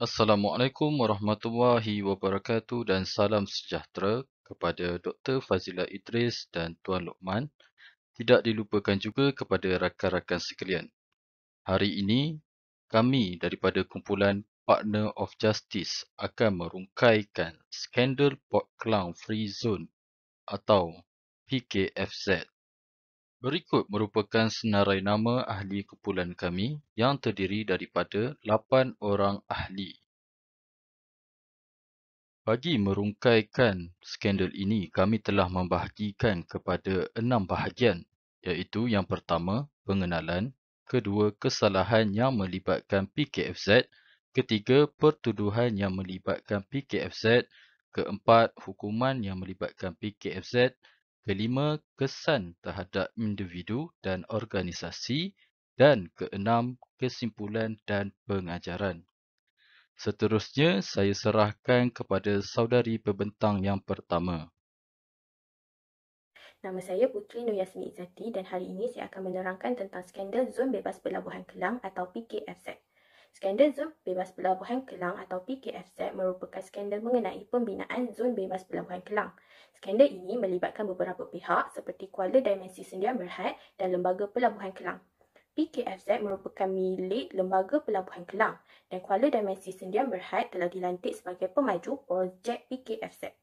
Assalamualaikum warahmatullahi wabarakatuh dan salam sejahtera kepada Dr. Fazila Idris dan Tuan Lokman. Tidak dilupakan juga kepada rakan-rakan sekalian. Hari ini, kami daripada kumpulan Partner of Justice akan merungkaikan skandal Port Klang Free Zone atau PKFZ. Berikut merupakan senarai nama ahli kumpulan kami yang terdiri daripada 8 orang ahli. Bagi merungkaikan skandal ini, kami telah membahagikan kepada 6 bahagian, iaitu yang pertama, pengenalan, kedua, kesalahan yang melibatkan PKFZ, ketiga, pertuduhan yang melibatkan PKFZ, keempat, hukuman yang melibatkan PKFZ, kelima, kesan terhadap individu dan organisasi, dan keenam, kesimpulan dan pengajaran. Seterusnya, saya serahkan kepada saudari pembentang yang pertama. Nama saya Putri Nur Yasmin Izzati dan hari ini saya akan menerangkan tentang skandal Zon Bebas Pelabuhan Kelang atau PKFZ. Skandal Zon Bebas Pelabuhan Kelang atau PKFZ merupakan skandal mengenai pembinaan Zon Bebas Pelabuhan Kelang. Skandal ini melibatkan beberapa pihak seperti Kuala Dimensi Sdn Bhd dan Lembaga Pelabuhan Kelang. PKFZ merupakan milik Lembaga Pelabuhan Kelang dan Kuala Dimensi Sdn Bhd telah dilantik sebagai pemaju projek PKFZ.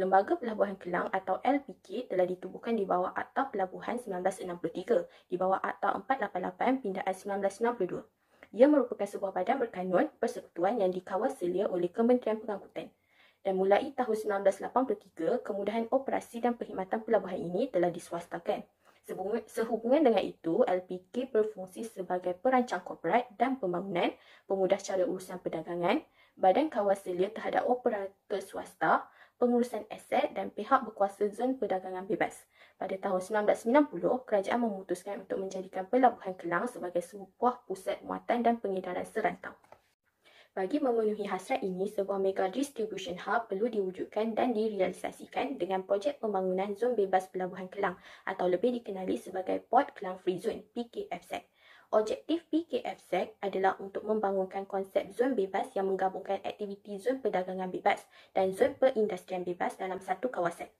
Lembaga Pelabuhan Kelang atau LPK telah ditubuhkan di bawah Akta Pelabuhan 1963 di bawah Akta 488 Pindaan 1992. Ia merupakan sebuah badan berkanun persekutuan yang dikawal selia oleh Kementerian Pengangkutan. Dan mulai tahun 1983, kemudahan operasi dan perkhidmatan pelabuhan ini telah diswastakan. Sehubungan dengan itu, LPK berfungsi sebagai perancang korporat dan pembangunan, pemudah cara urusan perdagangan, badan kawal selia terhadap operator swasta, pengurusan aset dan pihak berkuasa zon perdagangan bebas. Pada tahun 1990, kerajaan memutuskan untuk menjadikan Pelabuhan Kelang sebagai sebuah pusat muatan dan pengedaran serantau. Bagi memenuhi hasrat ini, sebuah mega distribution hub perlu diwujudkan dan direalisasikan dengan projek pembangunan zon bebas Pelabuhan Kelang atau lebih dikenali sebagai Port Klang Free Zone (PKFZ). Objektif PKFZ adalah untuk membangunkan konsep zon bebas yang menggabungkan aktiviti zon perdagangan bebas dan zon perindustrian bebas dalam satu kawasan.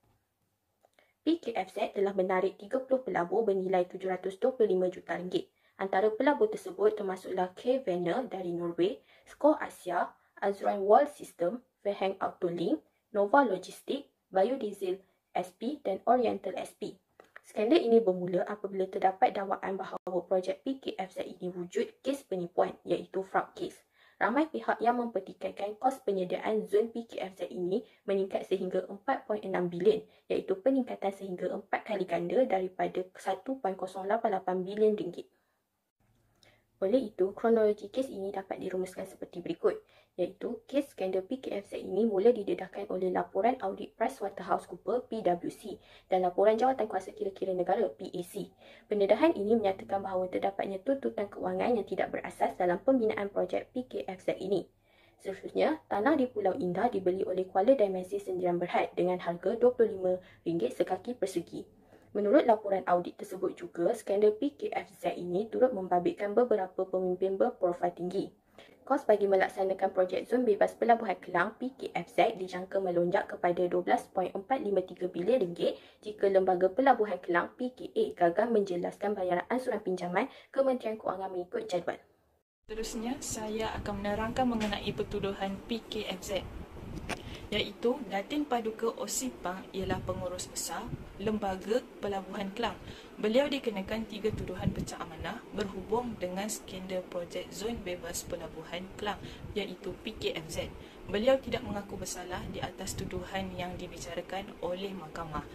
PKFZ telah menarik 30 pelabur bernilai 725 juta ringgit. Antara pelabur tersebut termasuklah K. Venner dari Norway, Skor Asia, Azron World System, Verhang Autolink, Nova Logistik, Biodiesel SP dan Oriental SP. Skandal ini bermula apabila terdapat dakwaan bahawa projek PKFZ ini wujud kes penipuan iaitu fraud case. Ramai pihak yang mempertikaikan kos penyediaan zon PKFZ ini meningkat sehingga 4.6 bilion iaitu peningkatan sehingga 4 kali ganda daripada 1.088 bilion ringgit. Oleh itu, kronologi kes ini dapat dirumuskan seperti berikut, iaitu kes skandal PKFZ ini mula didedahkan oleh laporan audit PricewaterhouseCoopers (PwC) dan laporan Jawatan Kuasa Kira-kira Negara (PAC). Pendedahan ini menyatakan bahawa terdapatnya tuntutan kewangan yang tidak berasas dalam pembinaan projek PKFZ ini. Seterusnya, tanah di Pulau Indah dibeli oleh Kuala Dimensi Sdn Bhd dengan harga RM25 sekaki persegi. Menurut laporan audit tersebut juga, skandal PKFZ ini turut membabitkan beberapa pemimpin berprofil tinggi. Kos bagi melaksanakan projek zon bebas Pelabuhan Kelang PKFZ dijangka melonjak kepada RM12.453 bilion jika Lembaga Pelabuhan Kelang PKA gagal menjelaskan bayaran ansuran pinjaman Kementerian Kewangan mengikut jadual. Seterusnya, saya akan menerangkan mengenai pertuduhan PKFZ, iaitu Datin Paduka Osipang ialah pengurus besar Lembaga Pelabuhan Kelang. Beliau dikenakan 3 tuduhan pecah amanah berhubung dengan skandal projek Zon Bebas Pelabuhan Kelang, iaitu PKFZ. Beliau tidak mengaku bersalah di atas tuduhan yang dibicarakan oleh mahkamah.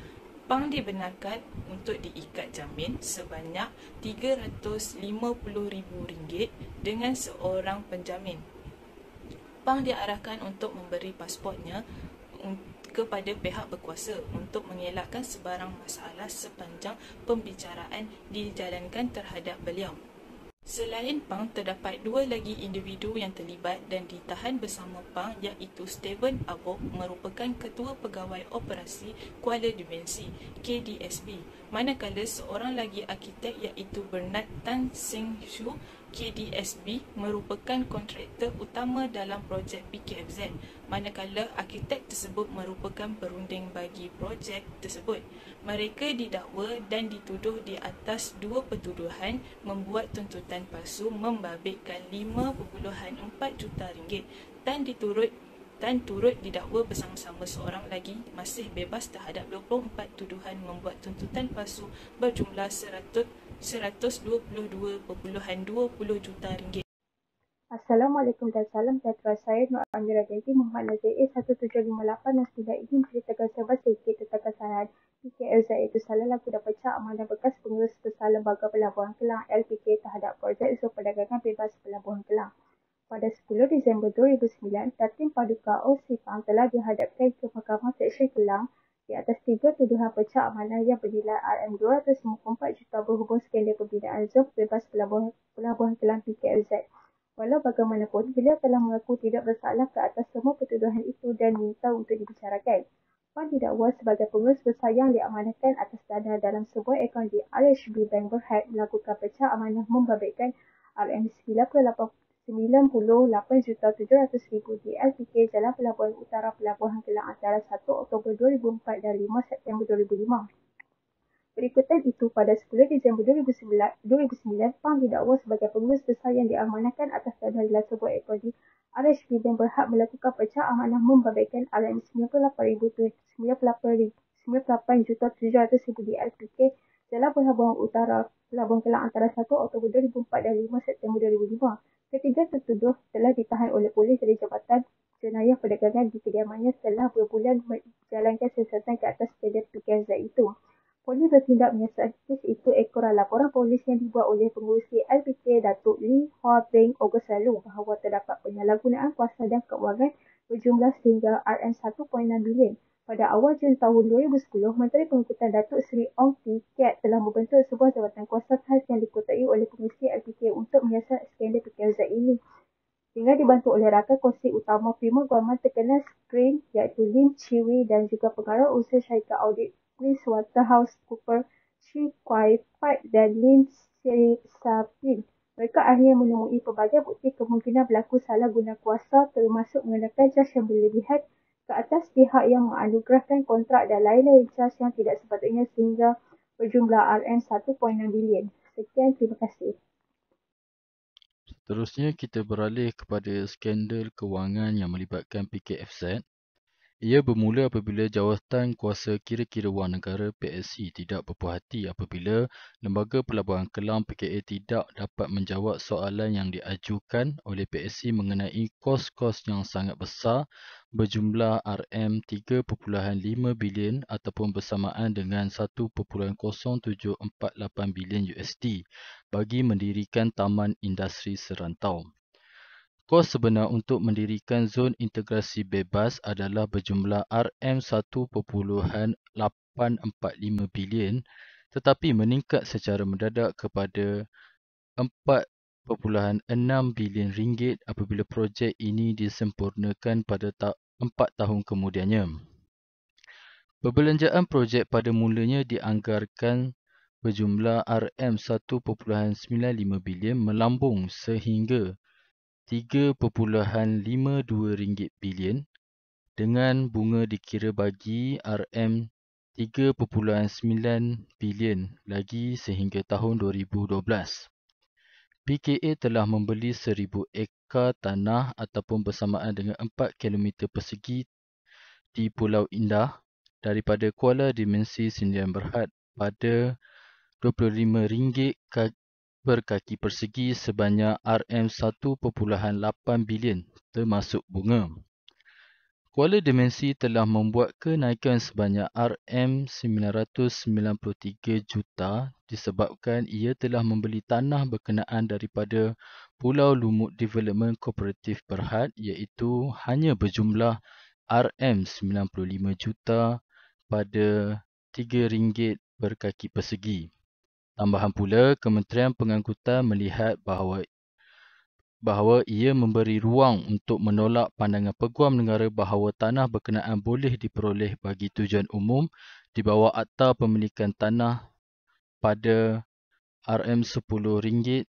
Pang dibenarkan untuk diikat jamin sebanyak RM350,000 dengan seorang penjamin. Pang diarahkan untuk memberi pasportnya kepada pihak berkuasa untuk mengelakkan sebarang masalah sepanjang pembicaraan dijalankan terhadap beliau. Selain Pang, terdapat 2 lagi individu yang terlibat dan ditahan bersama Pang, iaitu Steven Aboh merupakan Ketua Pegawai Operasi Kuala Dimensi (KDSB), manakala seorang lagi arkitek iaitu Bernard Tan Seng Shu KDSB merupakan kontraktor utama dalam projek PKFZ, manakala arkitek tersebut merupakan perunding bagi projek tersebut. Mereka didakwa dan dituduh di atas dua pertuduhan membuat tuntutan palsu membabitkan RM5.4 juta dan turut didakwa bersama-sama seorang lagi masih bebas terhadap 24 tuduhan membuat tuntutan palsu berjumlah RM122.20 juta. Assalamualaikum dan salam sejahtera. Saya Nur Amira binti Muhammad Nazir A1758 dan sudah ingin menceritakan serba sedikit tentang kesalahan PKFZ, iaitu salah laku dan pecah amanah bekas pengurus besar Lembaga Pelabuhan Kelang LPK terhadap projek zon perdagangan bebas Pelabuhan Kelang. Pada 10 Disember 2009, Datin Paduka Osipang telah dihadapkan ke Mahkamah Seksyen Kelang di atas 3 tuduhan pecah amanah yang bernilai RM254 juta berhubung skandal pembinaan zon bebas Pelabuhan Kelang PKFZ. Walau bagaimanapun, beliau telah mengaku tidak bersalah ke atas semua pertuduhan itu dan minta untuk dibicarakan. PAN didakwa sebagai pengurus besar yang diamanahkan atas dana dalam sebuah akaun di RHB Bank Berhad melakukan pecah amanah membabitkan RM98,700,000 di LPK Jalan Pelabuhan Utara Pelabuhan Kelang antara 1 Oktober 2004 dan 5 September 2005. Berikutan itu, pada 10 Disember 2009, PAN didakwa sebagai pengurus besar yang diamanahkan atas dana dalam sebuah akaun di RHB Bank Berhad melakukan pecah amanah membabitkan RM98,700,000 di LPK Jalan Pelabuhan Utara Pelabuhan Kelang antara 1 Oktober 2004 dan 5 September 2005. Ketiga tertuduh telah ditahan oleh polis dari Jabatan Jenayah Perdagangan di kediamannya setelah berbulan menjalankan siasatan ke atas skandal PKFZ itu. Polis bertindak menyiasat kes itu ekoran laporan polis yang dibuat oleh pengurusi LPK Datuk Lee Hua Beng Ogos lalu bahawa terdapat penyalahgunaan kuasa dan keuangan berjumlah sehingga RM1.6 bilion. Pada awal Jun tahun 2010, Menteri Pengangkutan Datuk Seri Ong Tee Kiat telah membentuk sebuah jabatan kuasa khas yang dikotai oleh pengurusi LPK untuk menyiasat skandal PKFZ ini. Dengan dibantu oleh rakan kongsi utama firma guaman terkenal Screen iaitu Lim Chi Wei dan juga pengarah usaha syarikat audit PricewaterhouseCoopers, Chi Kwai Pat dan Lin Sapin. Mereka akhirnya menemui pelbagai bukti kemungkinan berlaku salah guna kuasa termasuk mengenakan jas yang berlebihan ke atas pihak yang menganugerahkan kontrak dan lain-lain jas yang tidak sepatutnya sehingga berjumlah RM1.6 bilion. Sekian, terima kasih. Seterusnya kita beralih kepada skandal kewangan yang melibatkan PKFZ. Ia bermula apabila Jawatan Kuasa Kira-kira Wang Negara PSC tidak berpuas hati apabila Lembaga Pelabuhan Kelang PKA tidak dapat menjawab soalan yang diajukan oleh PSC mengenai kos-kos yang sangat besar berjumlah RM3.5 bilion ataupun bersamaan dengan 1.0748 bilion USD bagi mendirikan Taman Industri Serantau. Kos sebenar untuk mendirikan zon integrasi bebas adalah berjumlah RM1.845 bilion tetapi meningkat secara mendadak kepada RM4.6 bilion apabila projek ini disempurnakan pada 4 tahun kemudiannya. Perbelanjaan projek pada mulanya dianggarkan berjumlah RM1.95 bilion melambung sehingga RM3.52 bilion dengan bunga dikira bagi RM3.9 bilion lagi sehingga tahun 2012. PKA telah membeli 1,000 ekar tanah ataupun bersamaan dengan 4 km persegi di Pulau Indah daripada Kuala Dimensi Sdn Bhd pada RM25 per kaki persegi sebanyak RM1.8 bilion termasuk bunga. Kuala Dimensi telah membuat kenaikan sebanyak RM993 juta disebabkan ia telah membeli tanah berkenaan daripada Pulau Lumut Development Cooperative Berhad iaitu hanya berjumlah RM95 juta pada RM3 per kaki persegi. Tambahan pula, Kementerian Pengangkutan melihat bahawa ia memberi ruang untuk menolak pandangan Peguam Negara bahawa tanah berkenaan boleh diperoleh bagi tujuan umum di bawah Akta Pemilikan Tanah pada RM10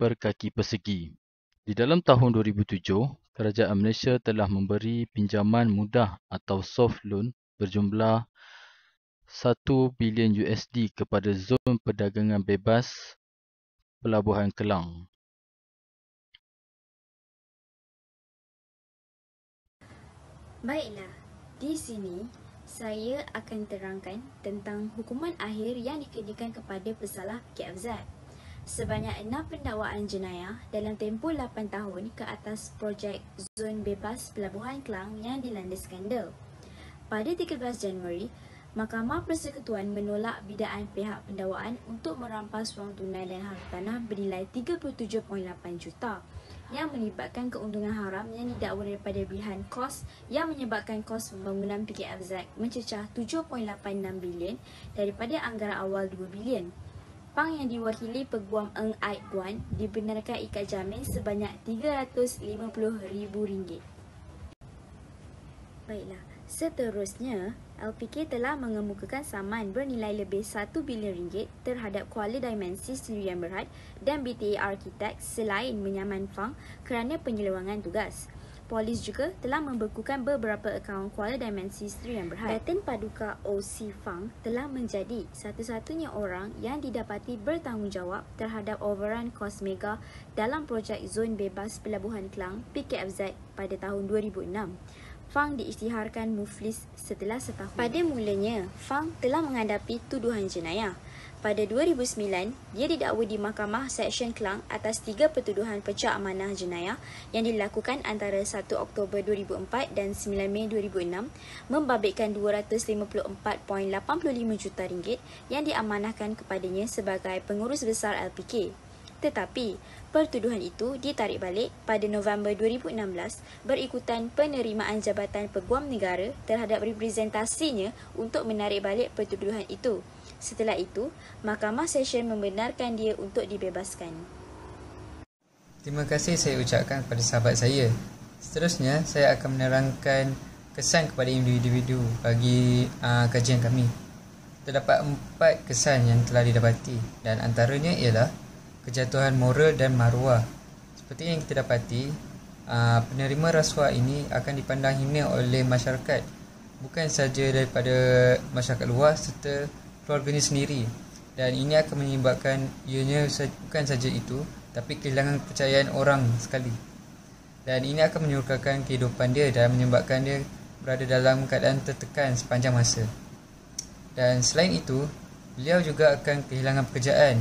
per kaki persegi. Di dalam tahun 2007, Kerajaan Malaysia telah memberi pinjaman mudah atau soft loan berjumlah $1 bilion kepada zon perdagangan bebas Pelabuhan Kelang. Baiklah, di sini saya akan terangkan tentang hukuman akhir yang dikenakan kepada pesalah PKFZ. Sebanyak 6 pendakwaan jenayah dalam tempoh 8 tahun ke atas projek Zon Bebas Pelabuhan Kelang yang dilanda skandal. Pada 13 Januari, Mahkamah Persekutuan menolak bidaan pihak pendakwaan untuk merampas wang tunai dan hartanah bernilai 37.8 juta yang melibatkan keuntungan haram yang didakwa daripada bilion kos yang menyebabkan kos pembangunan PKFZ mencecah 7.86 bilion daripada anggaran awal 2 bilion. Pang yang diwakili Peguam Eng Aik Guan dibenarkan ikat jamin sebanyak RM350,000. Baiklah, seterusnya, LPK telah mengemukakan saman bernilai lebih RM1 bilion terhadap Kuala Dimensi Sdn Bhd dan BTA Architect selain menyaman Fang kerana penyelewangan tugas. Polis juga telah membekukan beberapa akaun Kuala Dimensi Sdn Bhd. Datin Paduka OC Fang telah menjadi satu-satunya orang yang didapati bertanggungjawab terhadap overrun kos mega dalam projek Zon Bebas Pelabuhan Kelang PKFZ pada tahun 2006. Fang diisytiharkan muflis setelah setahun. Pada mulanya, Fang telah menghadapi tuduhan jenayah. Pada 2009, dia didakwa di Mahkamah Seksyen Kelang atas 3 pertuduhan pecah amanah jenayah yang dilakukan antara 1 Oktober 2004 dan 9 Mei 2006 membabitkan RM254.85 juta yang diamanahkan kepadanya sebagai pengurus besar LPK. Tetapi, pertuduhan itu ditarik balik pada November 2016 berikutan penerimaan Jabatan Peguam Negara terhadap representasinya untuk menarik balik pertuduhan itu. Setelah itu, Mahkamah Seksyen membenarkan dia untuk dibebaskan. Terima kasih saya ucapkan kepada sahabat saya. Seterusnya, saya akan menerangkan kesan kepada individu bagi kajian kami. Terdapat 4 kesan yang telah didapati dan antaranya ialah kejatuhan moral dan maruah. Seperti yang kita dapati, penerima rasuah ini akan dipandang hina oleh masyarakat, bukan sahaja daripada masyarakat luas serta keluarganya sendiri. Dan ini akan menyebabkan ianya bukan saja itu, tapi kehilangan kepercayaan orang sekali. Dan ini akan menyurutkan kehidupan dia dan menyebabkan dia berada dalam keadaan tertekan sepanjang masa. Dan selain itu, beliau juga akan kehilangan pekerjaan.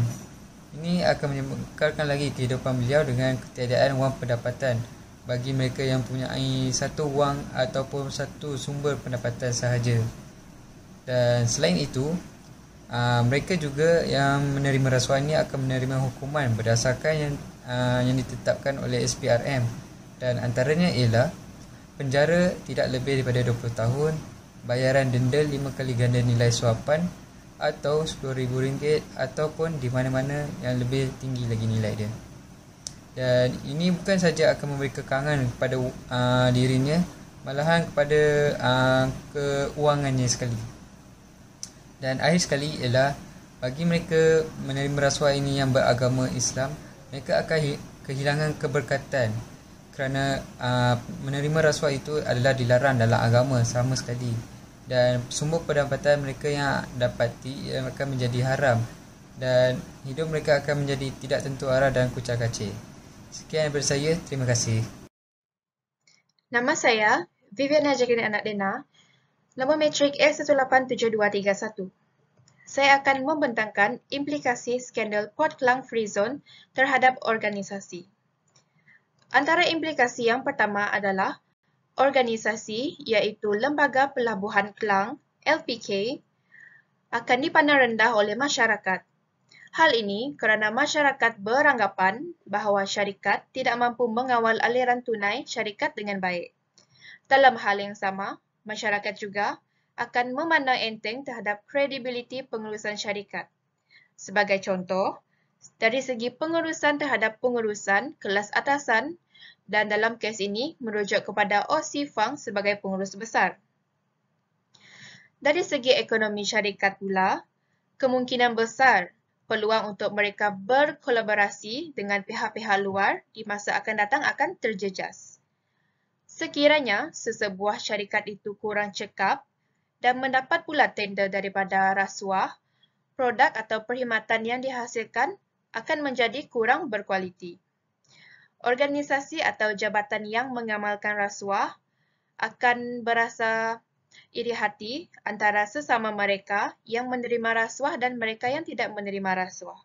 Ini akan menyekarkan lagi kehidupan beliau dengan ketiadaan wang pendapatan bagi mereka yang mempunyai satu wang ataupun satu sumber pendapatan sahaja. Dan selain itu, mereka juga yang menerima rasuah ini akan menerima hukuman berdasarkan yang ditetapkan oleh SPRM. Dan antaranya ialah penjara tidak lebih daripada 20 tahun, bayaran denda 5 kali ganda nilai suapan atau RM10,000 ataupun di mana-mana yang lebih tinggi lagi nilai dia. Dan ini bukan saja akan memberi kekangan kepada dirinya, malahan kepada keuangannya sekali. Dan akhir sekali ialah bagi mereka menerima rasuah ini yang beragama Islam, mereka akan kehilangan keberkatan kerana menerima rasuah itu adalah dilarang dalam agama sama sekali. Dan sumber pendapatan mereka yang dapati akan menjadi haram dan hidup mereka akan menjadi tidak tentu arah dan kucak-kacir. Sekian daripada saya, terima kasih. Nama saya Viviana Jacqueline Anak Dena, nombor metrik S187231. Saya akan membentangkan implikasi skandal Port Klang Free Zone terhadap organisasi. Antara implikasi yang pertama adalah organisasi iaitu Lembaga Pelabuhan Kelang LPK akan dipandang rendah oleh masyarakat. Hal ini kerana masyarakat beranggapan bahawa syarikat tidak mampu mengawal aliran tunai syarikat dengan baik. Dalam hal yang sama, masyarakat juga akan memandang enteng terhadap kredibiliti pengurusan syarikat. Sebagai contoh, dari segi pengurusan terhadap pengurusan kelas atasan, dan dalam kes ini merujuk kepada OC Fang sebagai pengurus besar. Dari segi ekonomi syarikat pula, kemungkinan besar peluang untuk mereka berkolaborasi dengan pihak-pihak luar di masa akan datang akan terjejas. Sekiranya sesebuah syarikat itu kurang cekap dan mendapat pula tender daripada rasuah, produk atau perkhidmatan yang dihasilkan akan menjadi kurang berkualiti. Organisasi atau jabatan yang mengamalkan rasuah akan berasa iri hati antara sesama mereka yang menerima rasuah dan mereka yang tidak menerima rasuah.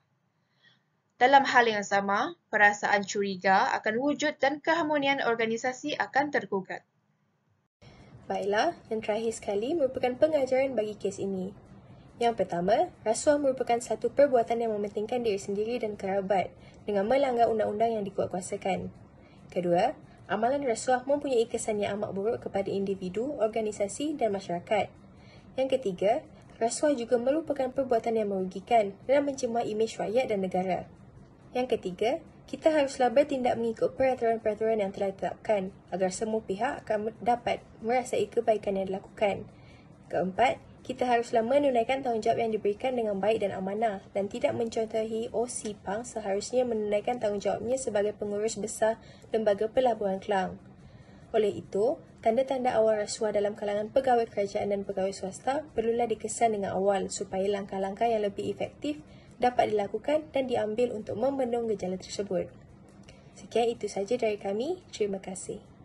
Dalam hal yang sama, perasaan curiga akan wujud dan keharmonian organisasi akan tergugat. Baiklah, yang terakhir sekali merupakan pengajaran bagi kes ini. Yang pertama, rasuah merupakan satu perbuatan yang mementingkan diri sendiri dan kerabat dengan melanggar undang-undang yang dikuatkuasakan. Kedua, amalan rasuah mempunyai kesan yang amat buruk kepada individu, organisasi dan masyarakat. Yang ketiga, rasuah juga merupakan perbuatan yang merugikan dan mencemar imej rakyat dan negara. Yang ketiga, kita haruslah bertindak mengikut peraturan-peraturan yang telah ditetapkan agar semua pihak akan dapat merasai kebaikan yang dilakukan. Keempat, kita haruslah menunaikan tanggungjawab yang diberikan dengan baik dan amanah dan tidak mencontohi OSIPANG seharusnya menunaikan tanggungjawabnya sebagai pengurus besar Lembaga Pelabuhan Kelang. Oleh itu, tanda-tanda awal rasuah dalam kalangan pegawai kerajaan dan pegawai swasta perlulah dikesan dengan awal supaya langkah-langkah yang lebih efektif dapat dilakukan dan diambil untuk membendung gejala tersebut. Sekian itu saja dari kami. Terima kasih.